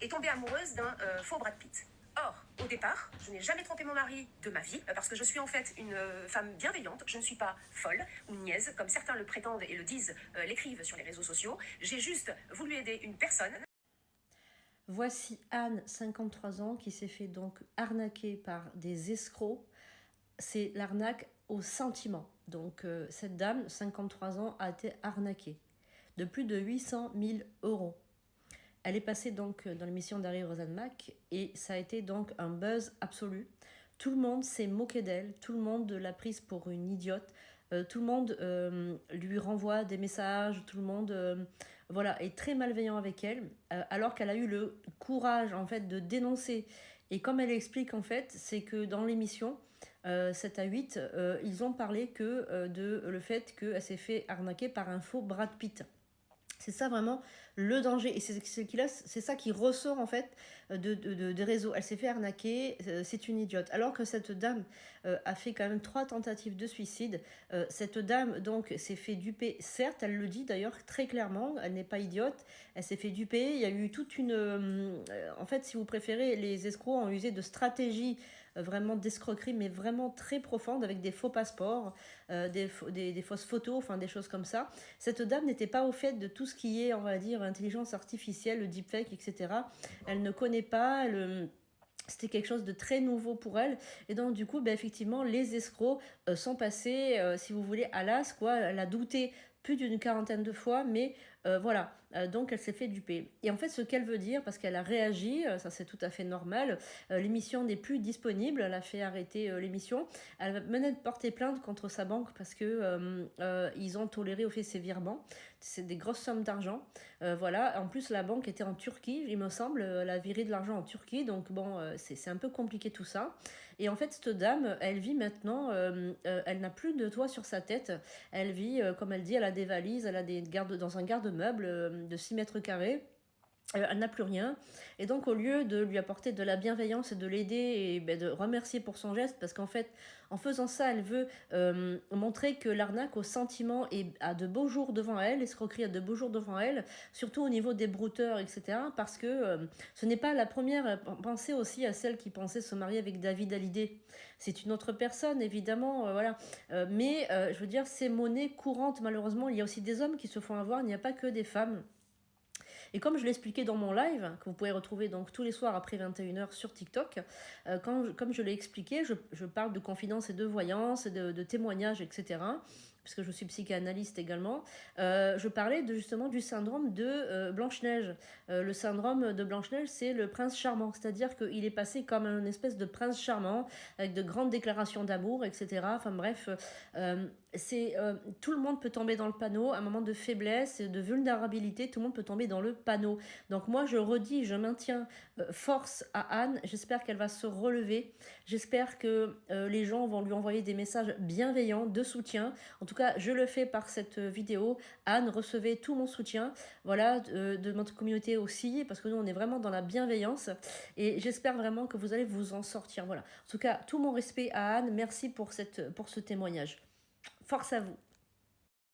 est tombée amoureuse d'un faux Brad Pitt. Or, au départ, je n'ai jamais trompé mon mari de ma vie, parce que je suis en fait une femme bienveillante, je ne suis pas folle ou niaise, comme certains le prétendent et le disent, l'écrivent sur les réseaux sociaux. J'ai juste voulu aider une personne. Voici Anne, 53 ans, qui s'est fait donc arnaquer par des escrocs. C'est l'arnaque au sentiment. Donc cette dame, 53 ans, a été arnaquée de plus de 800 000 euros. Elle est passée donc dans l'émission d'Harry Rosenmack et ça a été donc un buzz absolu. Tout le monde s'est moqué d'elle, tout le monde l'a prise pour une idiote, tout le monde lui renvoie des messages, tout le monde voilà, est très malveillant avec elle, alors qu'elle a eu le courage en fait de dénoncer. Et comme elle explique en fait, c'est que dans l'émission 7 à 8, ils ont parlé que de le fait qu'elle s'est fait arnaquer par un faux Brad Pitt. C'est ça vraiment le danger. Et c'est ça qui ressort en fait des réseaux. Elle s'est fait arnaquer, c'est une idiote. Alors que cette dame a fait quand même 3 tentatives de suicide. Cette dame donc s'est fait duper, certes, elle le dit d'ailleurs très clairement, elle n'est pas idiote, elle s'est fait duper. Il y a eu toute une... en fait, si vous préférez, les escrocs ont usé de stratégies vraiment d'escroquerie, mais vraiment très profondes, avec des faux passeports, des fausses photos, enfin des choses comme ça. Cette dame n'était pas au fait de tout ce qui est, on va dire, intelligence artificielle, le deepfake, etc. Elle ne connaît pas, c'était quelque chose de très nouveau pour elle. Et donc, du coup, effectivement, les escrocs sont passés, si vous voulez, à l'as, quoi. Elle a douté plus d'une quarantaine de fois, mais voilà. Donc, elle s'est fait duper. Et en fait, ce qu'elle veut dire, parce qu'elle a réagi, ça c'est tout à fait normal, l'émission n'est plus disponible, elle a fait arrêter l'émission. Elle va mener de porter plainte contre sa banque parce que ils ont toléré au fait ses virements. C'est des grosses sommes d'argent. Voilà. En plus, la banque était en Turquie, il me semble. Elle a viré de l'argent en Turquie, donc bon, c'est un peu compliqué tout ça. Et en fait, cette dame, elle vit maintenant, elle n'a plus de toit sur sa tête. Elle vit, comme elle dit, elle a des valises, elle a des dans un garde-meuble de 6 mètres carrés. Elle n'a plus rien. Et donc, au lieu de lui apporter de la bienveillance et de l'aider et de remercier pour son geste, parce qu'en fait, en faisant ça, elle veut montrer que l'arnaque au sentiment a de beaux jours devant elle, l'escroquerie a de beaux jours devant elle, surtout au niveau des brouteurs, etc. Parce que ce n'est pas la première. Pensez aussi à celle qui pensait se marier avec David Hallyday. C'est une autre personne, évidemment, voilà. Mais je veux dire, c'est monnaie courante, malheureusement. Il y a aussi des hommes qui se font avoir, il n'y a pas que des femmes. Et comme je l'expliquais dans mon live, que vous pouvez retrouver donc tous les soirs après 21h sur TikTok, comme je l'ai expliqué, je parle de confidence et de voyance, de témoignages, etc. Puisque je suis psychanalyste également, je parlais justement du syndrome de Blanche-Neige. Le syndrome de Blanche-Neige, c'est le prince charmant, c'est-à-dire qu'il est passé comme une espèce de prince charmant, avec de grandes déclarations d'amour, etc. Enfin bref, tout le monde peut tomber dans le panneau, à un moment de faiblesse, de vulnérabilité, tout le monde peut tomber dans le panneau. Donc moi, je redis, je maintiens force à Anne, j'espère qu'elle va se relever, j'espère que les gens vont lui envoyer des messages bienveillants, de soutien. En tout cas, je le fais par cette vidéo. Anne, recevez tout mon soutien, voilà, de notre communauté aussi, parce que nous, on est vraiment dans la bienveillance, et j'espère vraiment que vous allez vous en sortir, voilà. En tout cas, tout mon respect à Anne, merci pour ce témoignage. Force à vous.